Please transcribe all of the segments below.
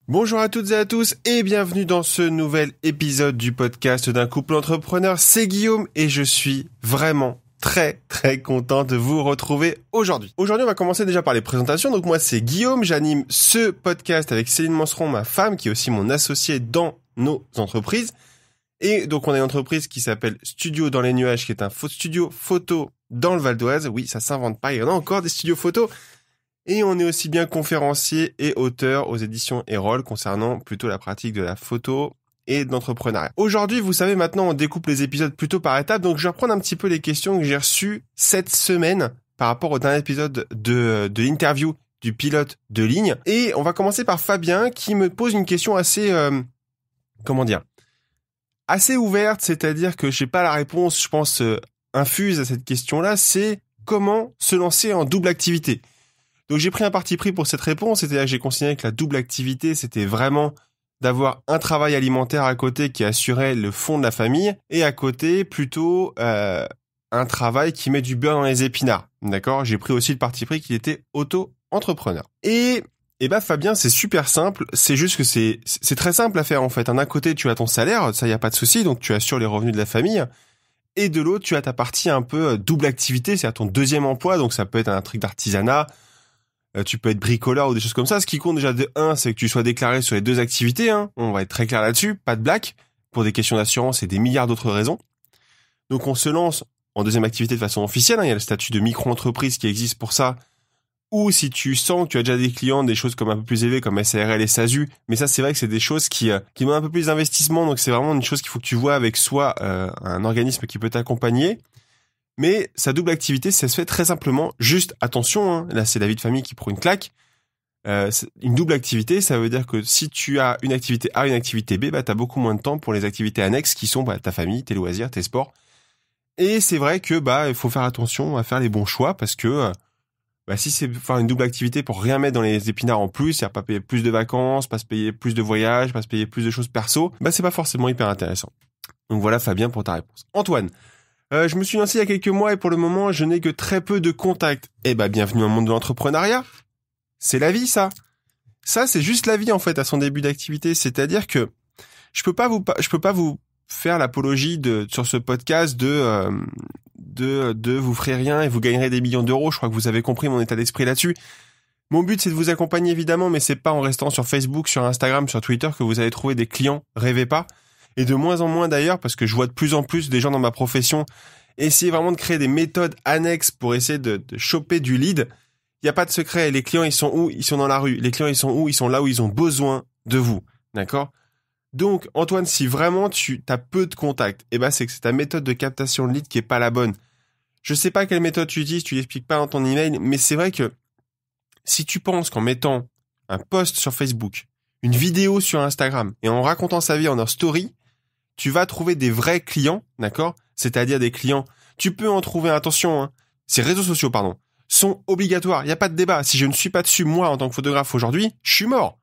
Bonjour à toutes et à tous et bienvenue dans ce nouvel épisode du podcast d'un couple entrepreneur. C'est Guillaume et je suis vraiment très content de vous retrouver aujourd'hui. Aujourd'hui, on va commencer déjà par les présentations. Donc moi, c'est Guillaume, j'anime ce podcast avec Céline Manceron, ma femme, qui est aussi mon associée dans nos entreprises. Et donc, on a une entreprise qui s'appelle Studio dans les nuages, qui est un studio photo dans le Val d'Oise. Oui, ça s'invente pas, il y en a encore des studios photos. Et on est aussi bien conférencier et auteur aux éditions Erol concernant plutôt la pratique de la photo et de l'entrepreneuriat. Aujourd'hui, vous savez, maintenant, on découpe les épisodes plutôt par étapes. Donc, je vais reprendre un petit peu les questions que j'ai reçues cette semaine par rapport au dernier épisode de l'interview du pilote de ligne. Et on va commencer par Fabien qui me pose une question assez, assez ouverte. C'est-à-dire que j'ai pas la réponse, je pense, infuse à cette question-là. C'est comment se lancer en double activité. Donc j'ai pris un parti pris pour cette réponse, c'est-à-dire que j'ai considéré que la double activité, c'était vraiment d'avoir un travail alimentaire à côté qui assurait le fond de la famille, et à côté, plutôt un travail qui met du beurre dans les épinards. D'accord ? J'ai pris aussi le parti pris qu'il était auto-entrepreneur. Et Fabien, c'est super simple, c'est juste que c'est très simple à faire en fait. D'un côté, tu as ton salaire, ça y a pas de souci, donc tu assures les revenus de la famille. Et de l'autre, tu as ta partie un peu double activité, c'est-à-dire ton deuxième emploi, donc ça peut être un truc d'artisanat, tu peux être bricoleur ou des choses comme ça. Ce qui compte déjà de 1, c'est que tu sois déclaré sur les deux activités. On va être très clair là-dessus, pas de blague, pour des questions d'assurance et des milliards d'autres raisons. Donc on se lance en deuxième activité de façon officielle. Il y a le statut de micro-entreprise qui existe pour ça. Ou si tu sens que tu as déjà des clients, des choses comme un peu plus élevées comme SARL et SASU. Mais ça, c'est vrai que c'est des choses qui demandent un peu plus d'investissement. Donc c'est vraiment une chose qu'il faut que tu vois avec soit un organisme qui peut t'accompagner. Mais sa double activité, ça se fait très simplement. Juste, attention, là c'est la vie de famille qui prend une claque. Une double activité, ça veut dire que si tu as une activité A et une activité B, t'as beaucoup moins de temps pour les activités annexes qui sont ta famille, tes loisirs, tes sports. Et c'est vrai que il faut faire attention à faire les bons choix parce que si c'est faire une double activité pour rien mettre dans les épinards en plus, c'est-à-dire pas payer plus de vacances, pas se payer plus de voyages, pas se payer plus de choses perso, c'est pas forcément hyper intéressant. Donc voilà Fabien pour ta réponse. Antoine. Je me suis lancé il y a quelques mois et pour le moment, je n'ai que très peu de contacts. Bienvenue dans le monde de l'entrepreneuriat. C'est la vie, ça. Ça, c'est juste la vie, en fait, à son début d'activité. C'est-à-dire que je peux pas vous faire l'apologie sur ce podcast de vous ferez rien et vous gagnerez des millions d'euros. Je crois que vous avez compris mon état d'esprit là-dessus. Mon but, c'est de vous accompagner, évidemment, mais c'est pas en restant sur Facebook, sur Instagram, sur Twitter que vous allez trouver des clients. Rêvez pas. Et de moins en moins d'ailleurs, parce que je vois de plus en plus des gens dans ma profession essayer vraiment de créer des méthodes annexes pour essayer de choper du lead. Il n'y a pas de secret. Les clients, ils sont où ? Ils sont dans la rue. Les clients, ils sont où ? Ils sont là où ils ont besoin de vous. D'accord ? Donc, Antoine, si vraiment tu as peu de contacts, c'est que c'est ta méthode de captation de lead qui est pas la bonne. Je sais pas quelle méthode tu utilises, tu l'expliques pas dans ton email, mais c'est vrai que si tu penses qu'en mettant un post sur Facebook, une vidéo sur Instagram et en racontant sa vie en leur story, tu vas trouver des vrais clients, d'accord ? C'est-à-dire des clients. Tu peux en trouver, attention, ces réseaux sociaux, sont obligatoires. Il n'y a pas de débat. Si je ne suis pas dessus, moi, en tant que photographe aujourd'hui, je suis mort.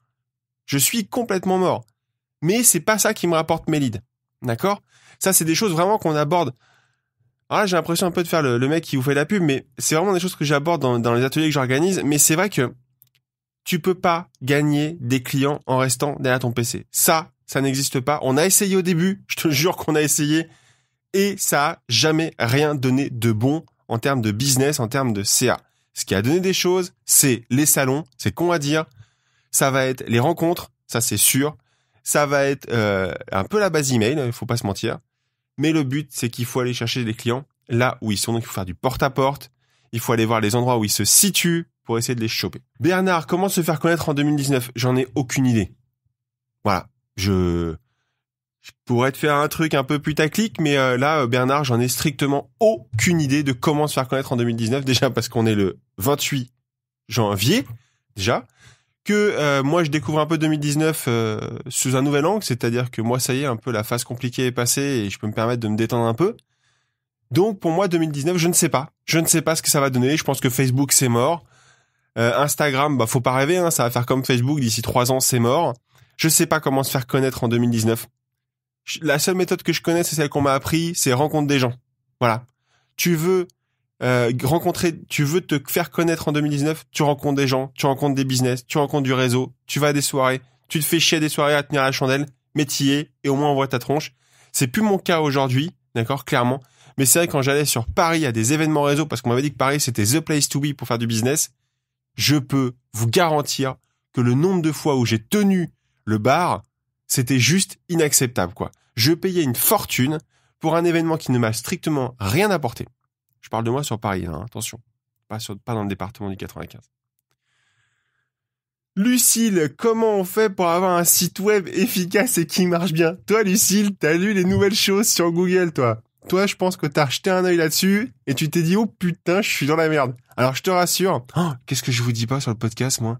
Je suis complètement mort. Mais c'est pas ça qui me rapporte mes leads. D'accord ? Ça, c'est des choses vraiment qu'on aborde. Alors là, j'ai l'impression un peu de faire le mec qui vous fait la pub, mais c'est vraiment des choses que j'aborde dans les ateliers que j'organise. Mais c'est vrai que tu peux pas gagner des clients en restant derrière ton PC. Ça n'existe pas. On a essayé au début, je te jure qu'on a essayé, et ça a jamais rien donné de bon en termes de business, en termes de CA. Ce qui a donné des choses, c'est les salons, c'est con à dire, ça va être les rencontres, ça c'est sûr, ça va être un peu la base email, il faut pas se mentir, mais le but c'est qu'il faut aller chercher des clients là où ils sont, donc il faut faire du porte-à-porte, il faut aller voir les endroits où ils se situent pour essayer de les choper. Bernard, comment se faire connaître en 2019 ? J'en ai aucune idée. Voilà. Je pourrais te faire un truc un peu putaclic, mais là, Bernard, j'en ai strictement aucune idée de comment se faire connaître en 2019. Déjà parce qu'on est le 28 janvier, déjà. Que moi, je découvre un peu 2019 sous un nouvel angle, c'est-à-dire que moi, ça y est, un peu la phase compliquée est passée et je peux me permettre de me détendre un peu. Donc, pour moi, 2019, je ne sais pas. Je ne sais pas ce que ça va donner. Je pense que Facebook, c'est mort. Instagram, faut pas rêver, ça va faire comme Facebook, d'ici 3 ans, c'est mort. Je sais pas comment se faire connaître en 2019. La seule méthode que je connais, c'est celle qu'on m'a appris, c'est rencontre des gens. Voilà. Tu veux tu veux te faire connaître en 2019, tu rencontres des gens, tu rencontres des business, tu rencontres du réseau, tu vas à des soirées, tu te fais chier des soirées à tenir la chandelle, mais t'y es, et au moins on voit ta tronche. C'est plus mon cas aujourd'hui, d'accord, clairement. Mais c'est vrai, quand j'allais sur Paris à des événements réseau, parce qu'on m'avait dit que Paris c'était the place to be pour faire du business, je peux vous garantir que le nombre de fois où j'ai tenu le bar, c'était juste inacceptable, quoi. Je payais une fortune pour un événement qui ne m'a strictement rien apporté. Je parle de moi sur Paris, hein, attention. Pas dans le département du 95. Lucille, comment on fait pour avoir un site web efficace et qui marche bien? Toi, Lucille, t'as lu les nouvelles choses sur Google, toi. Toi, je pense que t'as jeté un œil là-dessus et tu t'es dit, oh putain, je suis dans la merde. Alors, je te rassure. Oh, qu'est-ce que je vous dis pas sur le podcast, moi?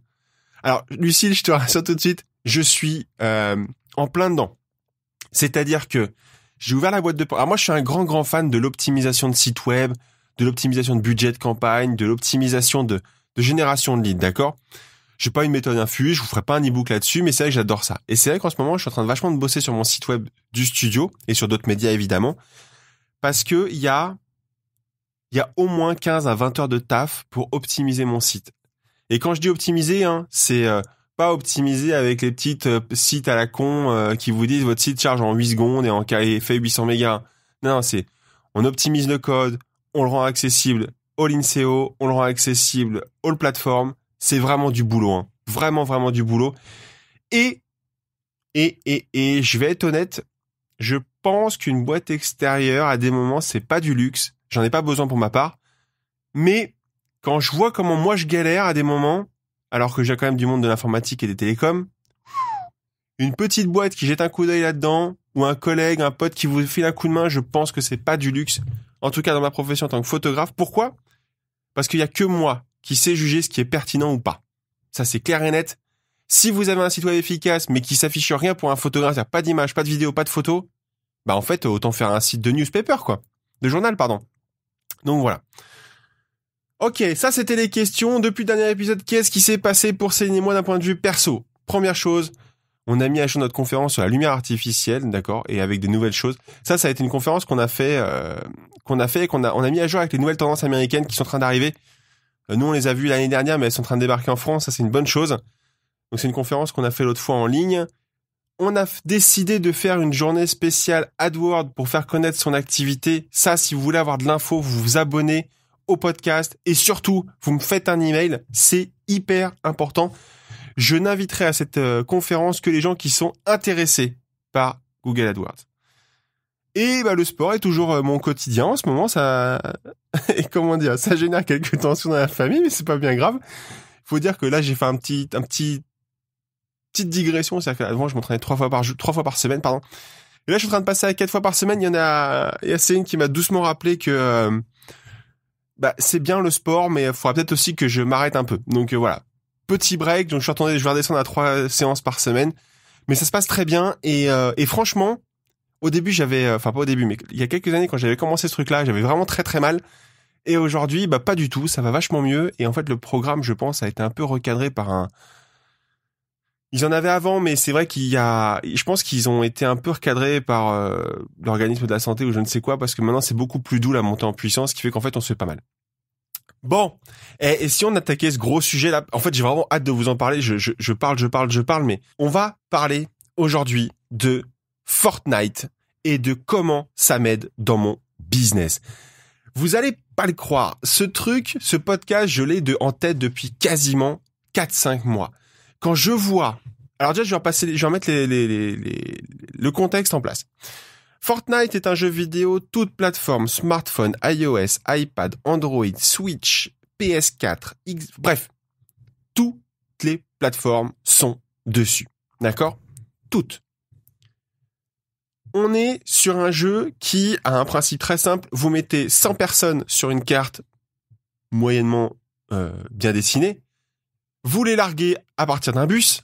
Alors, Lucille, je te rassure tout de suite, je suis en plein dedans. C'est-à-dire que j'ai ouvert la boîte de... Alors moi, je suis un grand fan de l'optimisation de site web, de l'optimisation de budget de campagne, de l'optimisation de génération de leads, d'accord? J'ai pas une méthode infuse, je vous ferai pas un e-book là-dessus, mais c'est vrai que j'adore ça. Et c'est vrai qu'en ce moment, je suis en train de vachement bosser sur mon site web du studio et sur d'autres médias, évidemment, parce que il y a au moins 15 à 20 heures de taf pour optimiser mon site. Et quand je dis optimiser, hein, c'est pas optimiser avec les petites sites à la con qui vous disent votre site charge en 8 secondes et fait 800 mégas. Non, c'est on optimise le code, on le rend accessible all in SEO, on le rend accessible all plateforme. C'est vraiment du boulot, hein. Vraiment du boulot. Et je vais être honnête, je pense qu'une boîte extérieure, à des moments, c'est pas du luxe. J'en ai pas besoin pour ma part. Mais quand je vois comment moi je galère à des moments, alors que j'ai quand même du monde de l'informatique et des télécoms, une petite boîte qui jette un coup d'œil là-dedans, ou un collègue, un pote qui vous file un coup de main, je pense que c'est pas du luxe. En tout cas, dans ma profession en tant que photographe. Pourquoi? Parce qu'il y a que moi qui sait juger ce qui est pertinent ou pas. Ça, c'est clair et net. Si vous avez un site web efficace, mais qui s'affiche rien pour un photographe, c'est-à-dire pas d'image, pas de vidéo, pas de photo, bah en fait, autant faire un site de newspaper, quoi. De journal, pardon. Donc voilà. Ok, ça c'était les questions. Depuis le dernier épisode, qu'est-ce qui s'est passé pour Céline et moi d'un point de vue perso? Première chose, on a mis à jour notre conférence sur la lumière artificielle, d'accord, et avec des nouvelles choses. Ça a été une conférence qu'on a mis à jour avec les nouvelles tendances américaines qui sont en train d'arriver. Nous, on les a vues l'année dernière, mais elles sont en train de débarquer en France. Ça, c'est une bonne chose. Donc, c'est une conférence qu'on a fait l'autre fois en ligne. On a décidé de faire une journée spéciale AdWords pour faire connaître son activité. Ça, si vous voulez avoir de l'info, vous vous abonnez au podcast et surtout, vous me faites un email. C'est hyper important. Je n'inviterai à cette conférence que les gens qui sont intéressés par Google AdWords. Et le sport est toujours mon quotidien en ce moment. Ça, et comment dire, ça génère quelques tensions dans la famille, mais c'est pas bien grave. Il faut dire que là, j'ai fait petite digression. C'est-à-dire qu'avant, je m'entraînais 3 fois par semaine, pardon. Et là, je suis en train de passer à 4 fois par semaine. Il y a Céline qui m'a doucement rappelé que c'est bien le sport, mais il faudra peut-être aussi que je m'arrête un peu. Donc voilà, petit break. Donc je vais redescendre à 3 séances par semaine, mais ça se passe très bien. Et franchement. Au début, pas au début, mais il y a quelques années, quand j'avais commencé ce truc-là, j'avais vraiment très très mal. Et aujourd'hui, pas du tout, ça va vachement mieux. Et en fait, le programme, je pense, a été un peu recadré par Ils en avaient avant, mais c'est vrai je pense qu'ils ont été un peu recadrés par l'organisme de la santé ou je ne sais quoi, parce que maintenant, c'est beaucoup plus doux la montée en puissance, ce qui fait qu'en fait, on se fait pas mal. Bon, et si on attaquait ce gros sujet-là, en fait, j'ai vraiment hâte de vous en parler. Je parle, mais on va parler aujourd'hui de Fortnite et de comment ça m'aide dans mon business. Vous allez pas le croire. Ce podcast, je l'ai en tête depuis quasiment 4-5 mois. Quand je vois, alors déjà, je vais remettre le contexte en place. Fortnite est un jeu vidéo toute plateforme, smartphone, iOS, iPad, Android, Switch, PS4, bref, toutes les plateformes sont dessus. D'accord? Toutes. On est sur un jeu qui a un principe très simple. Vous mettez 100 personnes sur une carte moyennement bien dessinée. Vous les larguez à partir d'un bus.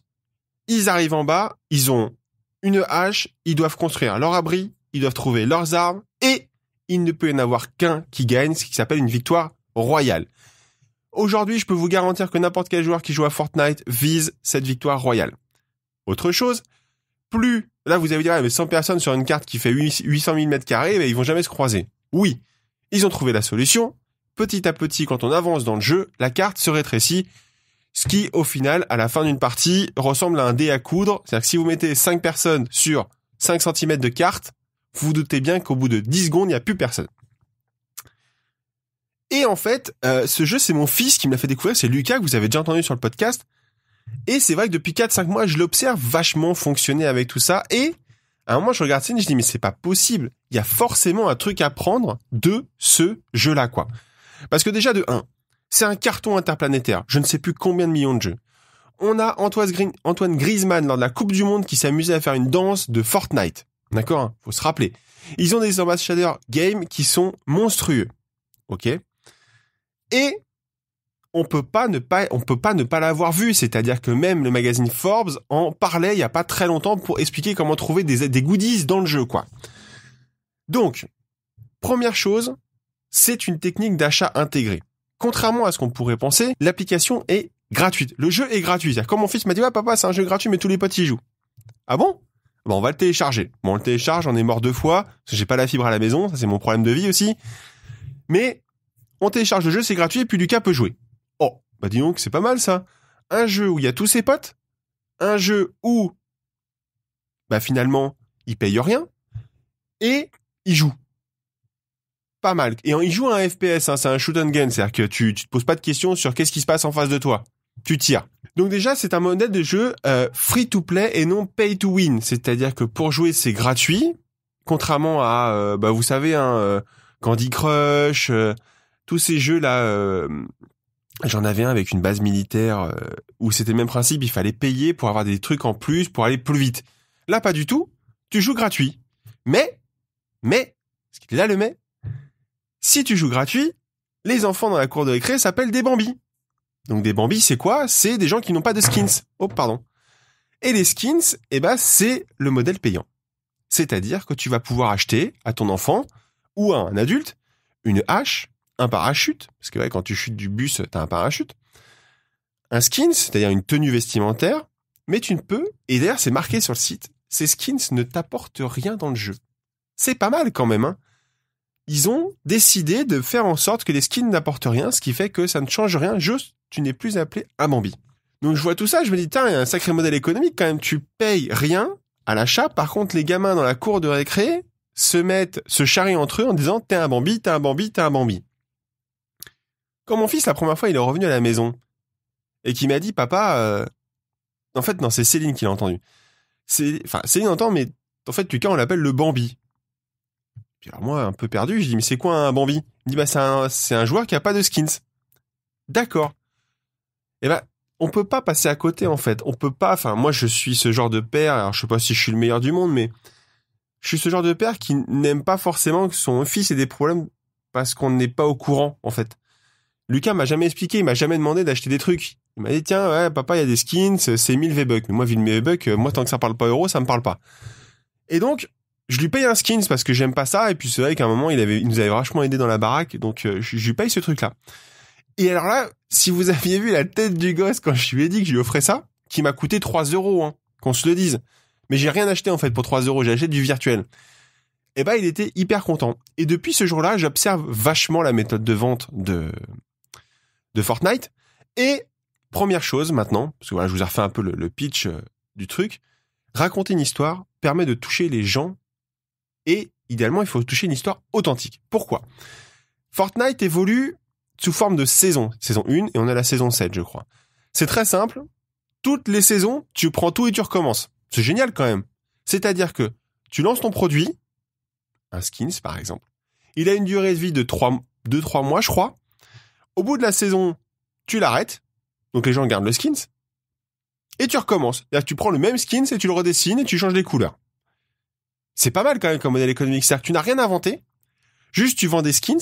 Ils arrivent en bas. Ils ont une hache. Ils doivent construire leur abri. Ils doivent trouver leurs armes. Et il ne peut y en avoir qu'un qui gagne, ce qui s'appelle une victoire royale. Aujourd'hui, je peux vous garantir que n'importe quel joueur qui joue à Fortnite vise cette victoire royale. Autre chose, là, vous allez dire, mais 100 personnes sur une carte qui fait 800 000 mètres carrés, ils vont jamais se croiser. Oui, ils ont trouvé la solution. Petit à petit, quand on avance dans le jeu, la carte se rétrécit. Ce qui, au final, à la fin d'une partie, ressemble à un dé à coudre. C'est-à-dire que si vous mettez 5 personnes sur 5 cm de carte, vous vous doutez bien qu'au bout de 10 secondes, il n'y a plus personne. Et en fait, ce jeu, c'est mon fils qui me l'a fait découvrir. C'est Lucas, que vous avez déjà entendu sur le podcast. Et c'est vrai que depuis 4-5 mois, je l'observe vachement fonctionner avec tout ça. Et à un moment, je regarde ça et je dis, mais c'est pas possible. Il y a forcément un truc à prendre de ce jeu-là, quoi. Parce que déjà, de 1, c'est un carton interplanétaire. Je ne sais plus combien de millions de jeux. On a Antoine Griezmann lors de la Coupe du Monde qui s'amusait à faire une danse de Fortnite. D'accord, hein, faut se rappeler. Ils ont des ambassadeurs game qui sont monstrueux. Ok. Et on peut pas ne pas l'avoir vu. C'est-à-dire que même le magazine Forbes en parlait il y a pas très longtemps pour expliquer comment trouver des goodies dans le jeu, quoi. Donc, première chose, c'est une technique d'achat intégrée. Contrairement à ce qu'on pourrait penser, l'application est gratuite. Le jeu est gratuit. C'est-à-dire, comme mon fils m'a dit, ouais, papa, c'est un jeu gratuit, mais tous les potes y jouent. Ah bon? Bon, on va le télécharger. Bon, on le télécharge, j'en ai mort 2 fois, parce que j'ai pas la fibre à la maison, ça c'est mon problème de vie aussi. Mais, on télécharge le jeu, c'est gratuit, et puis Lucas peut jouer. Oh, bah dis donc, c'est pas mal ça. Un jeu où il y a tous ses potes, un jeu où, bah finalement, il paye rien, et il joue. Pas mal. Et il joue à un FPS, hein, c'est un shoot and gun, c'est-à-dire que tu te poses pas de questions sur qu'est-ce qui se passe en face de toi. Tu tires. Donc déjà, c'est un modèle de jeu free to play et non pay to win, c'est-à-dire que pour jouer, c'est gratuit, contrairement à, vous savez, Candy Crush, tous ces jeux-là. J'en avais un avec une base militaire où c'était le même principe, il fallait payer pour avoir des trucs en plus, pour aller plus vite. Là, pas du tout. Tu joues gratuit. Mais, ce qu'il est là le mais, si tu joues gratuit, les enfants dans la cour de récré s'appellent des bambis. Donc des bambis, c'est quoi? C'est des gens qui n'ont pas de skins. Oh, pardon. Et les skins, c'est le modèle payant. C'est-à-dire que tu vas pouvoir acheter à ton enfant ou à un adulte une hache, un parachute, parce que quand tu chutes du bus, t'as un parachute, un skins, c'est-à-dire une tenue vestimentaire, mais tu ne peux, et d'ailleurs c'est marqué sur le site, ces skins ne t'apportent rien dans le jeu. C'est pas mal quand même, hein. Ils ont décidé de faire en sorte que les skins n'apportent rien, ce qui fait que ça ne change rien, juste tu n'es plus appelé un Bambi. Donc je vois tout ça, je me dis, tiens, il y a un sacré modèle économique quand même, tu payes rien à l'achat, par contre les gamins dans la cour de récré se charrient entre eux en disant, t'es un Bambi, t'es un Bambi, t'es un Bambi. Quand mon fils, la première fois, il est revenu à la maison, et qu'il m'a dit, papa, en fait, non, c'est Céline qui l'a entendu. Céline entend, mais en fait, Lucas, on l'appelle le Bambi. Puis alors moi, un peu perdu, je dis, mais c'est quoi un Bambi? Il me dit, c'est un joueur qui a pas de skins. D'accord. On peut pas passer à côté, en fait. On peut pas, moi, je suis ce genre de père, alors je sais pas si je suis le meilleur du monde, mais je suis ce genre de père qui n'aime pas forcément que son fils ait des problèmes parce qu'on n'est pas au courant, en fait. Lucas m'a jamais expliqué, il m'a jamais demandé d'acheter des trucs. Il m'a dit, tiens, ouais, papa, il y a des skins, c'est 1000 V-Bucks. Mais moi, 1000 V-Bucks, moi, tant que ça parle pas euro, ça me parle pas. Et donc, je lui paye un skins parce que j'aime pas ça, et puis c'est vrai qu'à un moment, il nous avait vachement aidé dans la baraque, donc je lui paye ce truc-là. Et alors là, si vous aviez vu la tête du gosse quand je lui ai dit que je lui offrais ça, qui m'a coûté 3 €, hein, qu'on se le dise. Mais j'ai rien acheté, en fait, pour 3 €, j'ai acheté du virtuel. Il était hyper content. Et depuis ce jour-là, j'observe vachement la méthode de vente de Fortnite. Et première chose maintenant, parce que voilà, je vous ai refait un peu le pitch du truc, raconter une histoire permet de toucher les gens et idéalement, il faut toucher une histoire authentique. Pourquoi? Fortnite évolue sous forme de saison 1 et on a la saison 7, je crois. C'est très simple. Toutes les saisons, tu prends tout et tu recommences. C'est génial quand même. C'est-à-dire que tu lances ton produit, un skins par exemple. Il a une durée de vie de 2-3 mois, je crois. Au bout de la saison, tu l'arrêtes. Donc les gens gardent le skins. Et tu recommences. C'est-à-dire que tu prends le même skins et tu le redessines et tu changes les couleurs. C'est pas mal quand même comme modèle économique. C'est-à-dire que tu n'as rien inventé. Juste tu vends des skins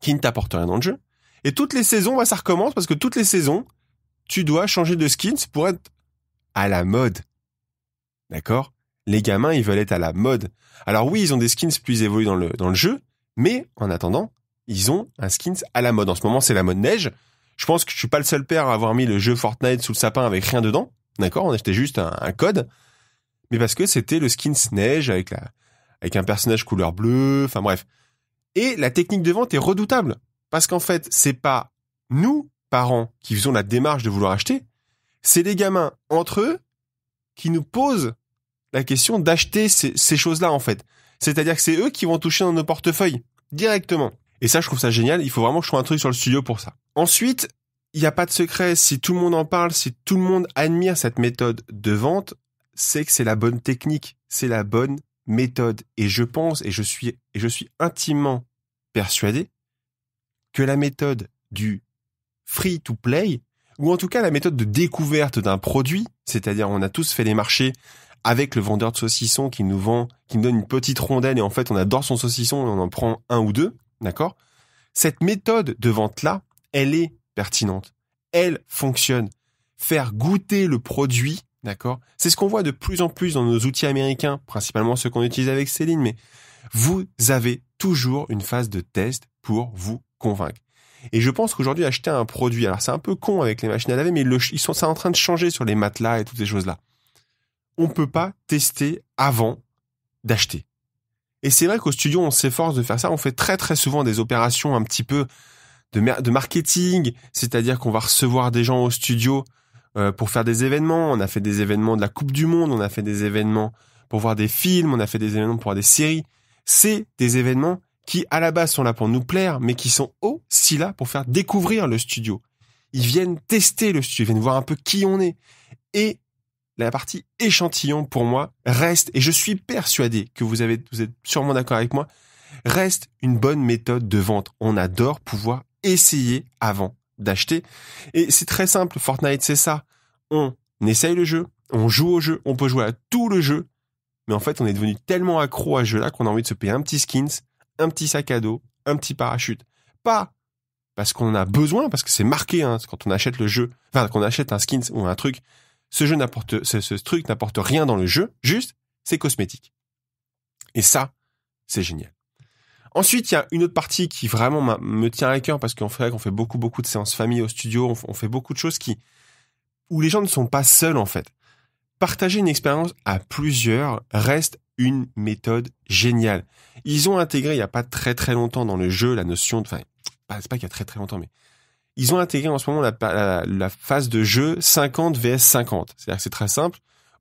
qui ne t'apportent rien dans le jeu. Et toutes les saisons, ça recommence parce que toutes les saisons, tu dois changer de skins pour être à la mode. D'accord? Les gamins, ils veulent être à la mode. Alors oui, ils ont des skins plus évolués dans le jeu, mais en attendant, ils ont un skins à la mode. En ce moment, c'est la mode neige. Je pense que je suis pas le seul père à avoir mis le jeu Fortnite sous le sapin avec rien dedans. D'accord? On achetait juste un code. Mais parce que c'était le skins neige avec un personnage couleur bleue. Enfin bref. Et la technique de vente est redoutable. Parce qu'en fait, c'est pas nous parents qui faisons la démarche de vouloir acheter, c'est les gamins entre eux qui nous posent la question d'acheter ces choses-là en fait. C'est-à-dire que c'est eux qui vont toucher dans nos portefeuilles directement. Et ça, je trouve ça génial. Il faut vraiment que je trouve un truc sur le studio pour ça. Ensuite, il n'y a pas de secret. Si tout le monde en parle, si tout le monde admire cette méthode de vente, c'est que c'est la bonne technique. C'est la bonne méthode. Et je pense, et je suis intimement persuadé que la méthode du free to play, ou en tout cas la méthode de découverte d'un produit, c'est-à-dire on a tous fait les marchés avec le vendeur de saucissons qui nous donne une petite rondelle et en fait on adore son saucisson et on en prend un ou deux, d'accord ? Cette méthode de vente-là, elle est pertinente. Elle fonctionne. Faire goûter le produit, d'accord ? C'est ce qu'on voit de plus en plus dans nos outils américains, principalement ceux qu'on utilise avec Céline, mais vous avez toujours une phase de test pour vous convaincre. Et je pense qu'aujourd'hui, acheter un produit, alors c'est un peu con avec les machines à laver, mais c'est en train de changer sur les matelas et toutes ces choses-là. On peut pas tester avant d'acheter. Et c'est vrai qu'au studio, on s'efforce de faire ça. On fait très très souvent des opérations un petit peu de marketing, c'est-à-dire qu'on va recevoir des gens au studio pour faire des événements. On a fait des événements de la Coupe du Monde, on a fait des événements pour voir des films, on a fait des événements pour voir des séries. C'est des événements qui, à la base, sont là pour nous plaire, mais qui sont aussi là pour faire découvrir le studio. Ils viennent tester le studio, ils viennent voir un peu qui on est. Et la partie échantillon, pour moi, reste, et je suis persuadé que vous êtes sûrement d'accord avec moi, reste une bonne méthode de vente. On adore pouvoir essayer avant d'acheter. Et c'est très simple, Fortnite, c'est ça. On essaye le jeu, on joue au jeu, on peut jouer à tout le jeu, mais en fait, on est devenu tellement accro à ce jeu-là qu'on a envie de se payer un petit skins, un petit sac à dos, un petit parachute. Pas parce qu'on en a besoin, parce que c'est marqué quand on achète le jeu, enfin, quand on achète un skins ou un truc, ce truc n'apporte rien dans le jeu, juste, c'est cosmétique. Et ça, c'est génial. Ensuite, il y a une autre partie qui vraiment me tient à cœur parce qu'on fait beaucoup de séances famille au studio, on fait beaucoup de choses où les gens ne sont pas seuls en fait. Partager une expérience à plusieurs reste une méthode géniale. Ils ont intégré il y a pas très très longtemps dans le jeu la notion de, enfin, c'est pas qu'il y a très très longtemps, mais ils ont intégré en ce moment la phase de jeu 50 vs 50. C'est-à-dire que c'est très simple,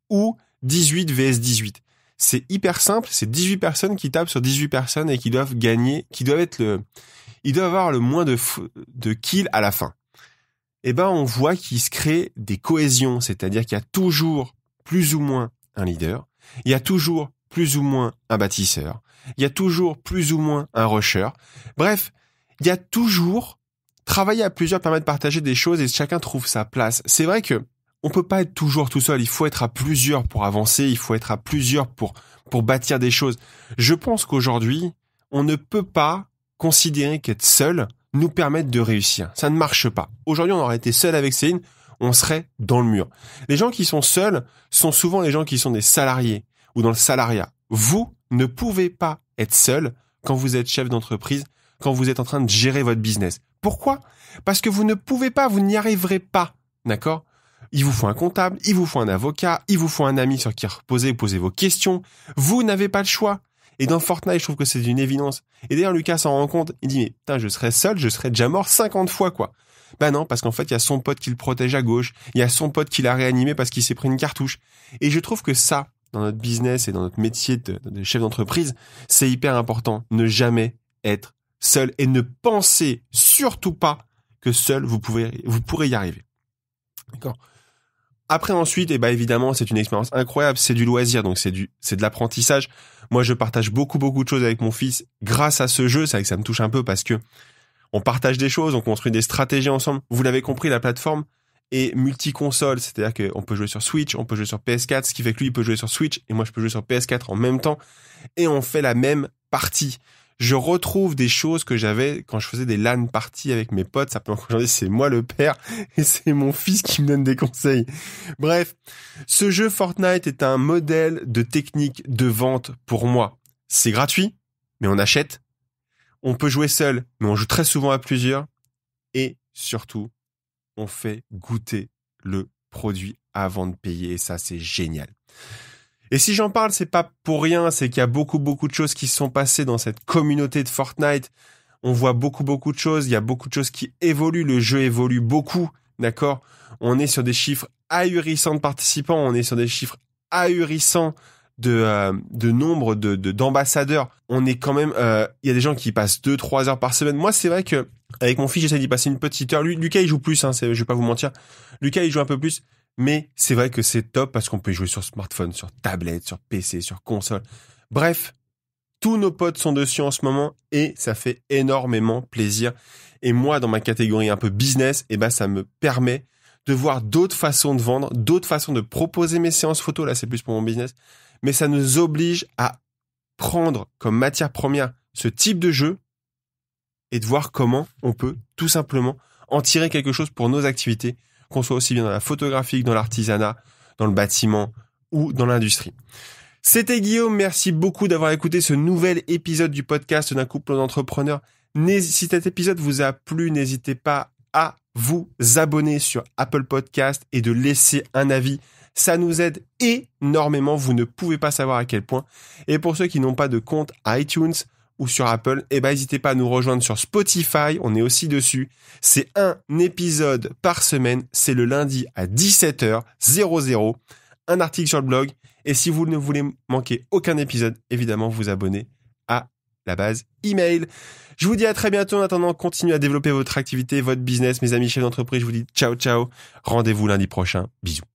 ou 18 vs 18. C'est hyper simple, c'est 18 personnes qui tapent sur 18 personnes et qui doivent gagner, ils doivent avoir le moins de kills à la fin. Et ben, on voit qu'il se crée des cohésions, c'est-à-dire qu'il y a toujours plus ou moins un leader, il y a toujours plus ou moins un bâtisseur, il y a toujours plus ou moins un rusher. Bref, il y a toujours travailler à plusieurs permet de partager des choses et chacun trouve sa place. C'est vrai que on peut pas être toujours tout seul. Il faut être à plusieurs pour avancer. Il faut être à plusieurs pour bâtir des choses. Je pense qu'aujourd'hui, on ne peut pas considérer qu'être seul nous permette de réussir. Ça ne marche pas. Aujourd'hui, on aurait été seul avec Céline, on serait dans le mur. Les gens qui sont seuls sont souvent les gens qui sont des salariés ou dans le salariat. Vous ne pouvez pas être seul quand vous êtes chef d'entreprise, quand vous êtes en train de gérer votre business. Pourquoi ? Parce que vous ne pouvez pas, vous n'y arriverez pas, d'accord ? Il vous faut un comptable, il vous faut un avocat, il vous faut un ami sur qui poser vos questions. Vous n'avez pas le choix. Et dans Fortnite, je trouve que c'est une évidence. Et d'ailleurs, Lucas s'en rend compte, il dit, mais putain, je serais seul, je serais déjà mort 50 fois, quoi. Ben non, parce qu'en fait, il y a son pote qui le protège à gauche, il y a son pote qui l'a réanimé parce qu'il s'est pris une cartouche. Et je trouve que ça, dans notre business et dans notre métier de chef d'entreprise, c'est hyper important. Ne jamais être seul et ne pensez surtout pas que seul vous pourrez y arriver. D'accord. Après ensuite, évidemment, c'est une expérience incroyable, c'est du loisir, donc c'est de l'apprentissage. Moi, je partage beaucoup de choses avec mon fils grâce à ce jeu. C'est vrai que ça me touche un peu parce que on partage des choses, on construit des stratégies ensemble. Vous l'avez compris, la plateforme est multi-console, c'est-à-dire qu'on peut jouer sur Switch, on peut jouer sur PS4, ce qui fait que lui, il peut jouer sur Switch et moi, je peux jouer sur PS4 en même temps et on fait la même partie. Je retrouve des choses que j'avais quand je faisais des LAN parties avec mes potes. Simplement qu'aujourd'hui, c'est moi le père et c'est mon fils qui me donne des conseils. Bref, ce jeu Fortnite est un modèle de technique de vente pour moi. C'est gratuit, mais on achète. On peut jouer seul, mais on joue très souvent à plusieurs. Et surtout, on fait goûter le produit avant de payer. Et ça, c'est génial. Et si j'en parle, c'est pas pour rien, c'est qu'il y a beaucoup de choses qui se sont passées dans cette communauté de Fortnite. On voit beaucoup de choses. Il y a beaucoup de choses qui évoluent. Le jeu évolue beaucoup. D'accord? On est sur des chiffres ahurissants de participants. On est sur des chiffres ahurissants de nombre d'ambassadeurs. On est quand même, il y a des gens qui passent 2-3 heures par semaine. Moi, c'est vrai que, avec mon fils, j'essaie d'y passer une petite heure. Lucas, il joue plus, je vais pas vous mentir. Lucas, il joue un peu plus. Mais c'est vrai que c'est top parce qu'on peut y jouer sur smartphone, sur tablette, sur PC, sur console. Bref, tous nos potes sont dessus en ce moment et ça fait énormément plaisir. Et moi, dans ma catégorie un peu business, ça me permet de voir d'autres façons de vendre, d'autres façons de proposer mes séances photos. Là, c'est plus pour mon business. Mais ça nous oblige à prendre comme matière première ce type de jeu et de voir comment on peut tout simplement en tirer quelque chose pour nos activités, qu'on soit aussi bien dans la photographie, dans l'artisanat, dans le bâtiment ou dans l'industrie. C'était Guillaume, merci beaucoup d'avoir écouté ce nouvel épisode du podcast d'un couple d'entrepreneurs. Si cet épisode vous a plu, n'hésitez pas à vous abonner sur Apple Podcast et de laisser un avis. Ça nous aide énormément, vous ne pouvez pas savoir à quel point. Et pour ceux qui n'ont pas de compte iTunes ou sur Apple, n'hésitez pas à nous rejoindre sur Spotify, on est aussi dessus. C'est un épisode par semaine, c'est le lundi à 17h00, un article sur le blog. Et si vous ne voulez manquer aucun épisode, évidemment, vous abonnez à la base email. Je vous dis à très bientôt. En attendant, continuez à développer votre activité, votre business. Mes amis chefs d'entreprise, je vous dis ciao. Rendez-vous lundi prochain. Bisous.